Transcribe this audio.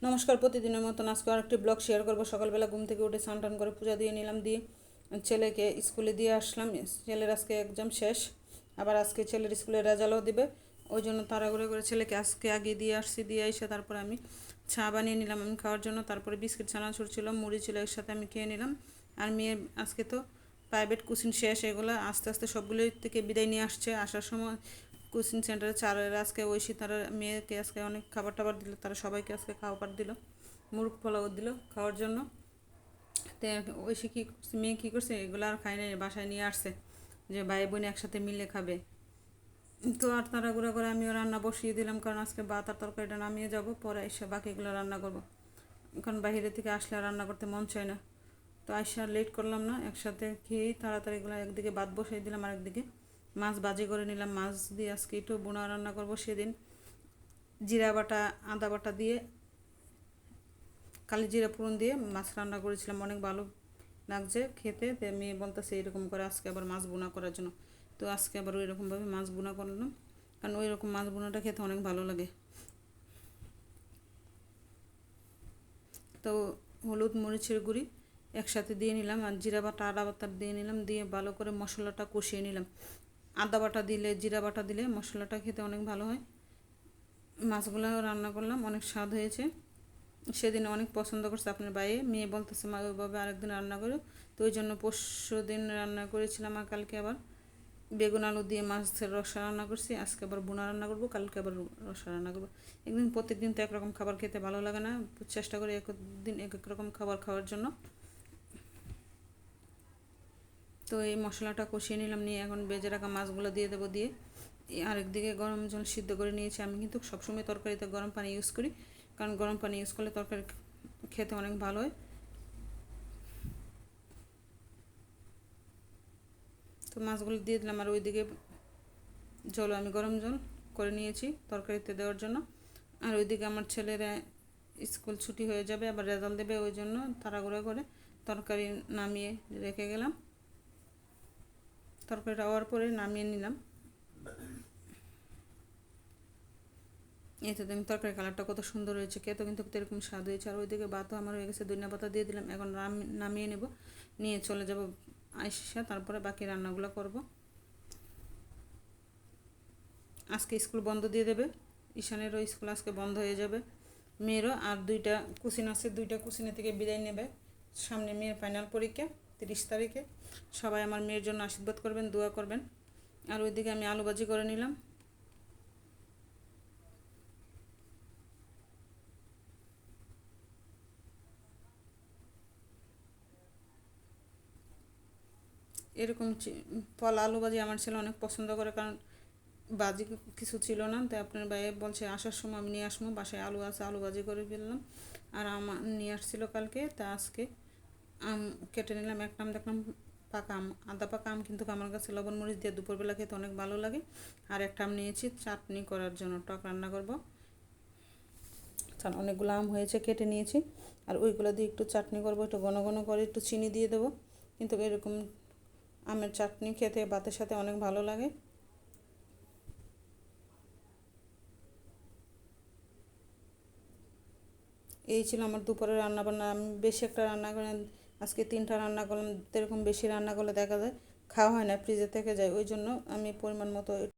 নমস্কার, প্রতিদিনের মতন আজকে আরেকটি ব্লগ শেয়ার করবো। সকালবেলা ঘুম থেকে উঠে স্নান টান করে পূজা দিয়ে নিলাম, দিয়ে ছেলেকে স্কুলে দিয়ে আসলাম। ছেলের আজকে এক্সাম শেষ, আবার আজকে ছেলের স্কুলে রেজাল্টও দিবে, ওই জন্য তাড়াহুড়ো করে ছেলেকে আজকে আগে দিয়ে আসছি। দিয়ে এসে তারপরে আমি চা বানিয়ে নিলাম আমি খাওয়ার জন্য। তারপরে বিস্কিট ছানাচুর ছিল, মুড়ি ছিল, এর সাথে আমি খেয়ে নিলাম। আর মেয়ে আজকে তো প্রাইভেট কোচিং শেষ, এগুলো আস্তে আস্তে সবগুলোই থেকে বিদায় নিয়ে আসছে। আসার সময় কোচিং সেন্টারে চারের আজকে ঐশী তারা মেয়েকে আজকে অনেক খাবার টাবার দিল, তারা সবাইকে আজকে খাবার দিল, মুরগ পোলাও দিল খাওয়ার জন্য। তো ঐশী কী করছে, মেয়ে কী করছে, এগুলো আর খাই নাই, বাসায় নিয়ে আসছে যে ভাই বোন একসাথে মিলে খাবে। তো আর তাড়াহুড়া করে আমিও রান্না বসিয়ে দিলাম, কারণ আজকে ভাত আর তরকারিটা নামিয়ে যাব, পরে এসে বাকিগুলো রান্না করব, কারণ বাইরে থেকে আসলে রান্না করতে মন চায় না। তো আইসা লেট করলাম না, একসাথে খেয়েই তাড়াতাড়িগুলো একদিকে ভাত বসিয়ে দিলাম, আর একদিকে মাছ ভাজি করে নিলাম। মাছ দিয়ে আজকে একটু বোনা রান্না করব। সেদিন জিরা বাটা আদা বাটা দিয়ে কালি জিরা ফোড়ন দিয়ে মাছ রান্না করেছিলাম, অনেক ভালো লাগছে খেতে। তো মেয়ে বলতেছে এরকম করে আজকে আবার মাছ বোনা করার জন্য। তো আজকে আবার ওই রকমভাবে মাছ বোনা করলাম, কারণ ওই রকম মাছ বোনাটা খেতে অনেক ভালো লাগে। তো হলুদ মরিচের গুঁড়ি একসাথে দিয়ে নিলাম, আর জিরা বাটা আদা বাটা দিয়ে নিলাম, দিয়ে ভালো করে মশলাটা কষিয়ে নিলাম। আদা বাটা দিলে জিরা বাটা দিলে মশলাটা খেতে অনেক ভালো হয়। মাছগুলো রান্না করলাম, অনেক স্বাদ হয়েছে। সেদিন অনেক পছন্দ করছে আপনার বাইরে, মেয়ে বলতেছে মা ওইভাবে আরেকদিন রান্না করো। তো ওই জন্য পরশু দিন রান্না করেছিলাম, আর কালকে আবার বেগুন আলু দিয়ে মাছের রসা রান্না করছি। আজকে আবার বোনা রান্না করবো, কালকে আবার রসা রান্না করবো। একদিন প্রত্যেকদিন তো একরকম খাবার খেতে ভালো লাগে না, চেষ্টা করি একদিন এক এক রকম খাবার খাওয়ার জন্য। তো এই মশলাটা কষিয়ে নিলাম, নিয়ে এখন বেজে রাখা মাছগুলো দিয়ে দেবো। দিয়ে আরেকদিকে গরম জল সিদ্ধ করে নিয়েছি। আমি কিন্তু সবসময় তরকারিতে গরম পানি ইউজ করি, কারণ গরম পানি ইউজ করলে তরকারি খেতে অনেক ভালো হয়। তো মাছগুলো দিয়ে দিলাম, আর ওইদিকে জল আমি গরম জল করে নিয়েছি তরকারিতে দেওয়ার জন্য। আর ওইদিকে আমার ছেলেরা স্কুল ছুটি হয়ে যাবে, আবার রেজাল্ট দেবে, ওই জন্য তাড়াহুড়ো করে তরকারি নামিয়ে রেখে গেলাম। তরকারিটা হওয়ার পরে নামিয়ে নিলাম। এই তো দেখুন তরকারি কালারটা কত সুন্দর হয়েছে, খেতে কিন্তু এরকম স্বাদ হয়েছে। আর ওইদিকে ভাতও আমার হয়ে গেছে, ধনিয়া পাতা দিয়ে দিলাম। এখন নামিয়ে নেব, নিয়ে চলে যাব আইসা, তারপরে বাকি রান্নাগুলো করব। আজকে স্কুল বন্ধ দিয়ে দেবে, ঈশানেরও স্কুল আজকে বন্ধ হয়ে যাবে, মেয়েরও। আর দুইটা কোচিং আছে, দুইটা কোচিনে থেকে বিদায় নেবে। সামনে মেয়ের ফাইনাল পরীক্ষা 30 তারিখে। সবাই আমার মেয়ের জন্য আশীর্বাদ করবেন, দোয়া করবেন। আর ওইদিকে আমি আলু ভাজি করে নিলাম। এরকম ফল আলু ভাজি আমার ছেলে অনেক পছন্দ করে, কারণ ভাজি কিছু ছিল না, তাই আপনার ভাইয়ে বলছে আসার সময় আমি নিয়ে আসবো, বাসায় আলু আছে, আলু ভাজি করে ফেললাম। আর আমার নিয়ে আসছিলো কালকে, তা আজকে আম কেটে নিলাম। একটা আম দেখলাম পাকা আম, আদা পাকা আম, কিন্তু আমার কাছে লবণ মরিচ দিয়ে দুপুরবেলা খেতে অনেক ভালো লাগে। আর একটা আম নিয়েছি চাটনি করার জন্য, টক রান্না করব। অনেকগুলো আম হয়েছে, কেটে নিয়েছি। আর ওইগুলো দিয়ে একটু চাটনি করবো, একটু ঘন ঘন করে একটু চিনি দিয়ে দেবো। কিন্তু এরকম আমের চাটনি খেতে ভাতের সাথে অনেক ভালো লাগে। এই ছিল আমার দুপুরের রান্নাবান্না। আমি বেশি একটা রান্না করে আজকে 3টা রান্না করলাম। এরকম বেশি রান্না করলে দেখা যায় খাওয়া হয় না, ফ্রিজে থেকে যায়, ওই জন্য আমি পরিমাণ মতো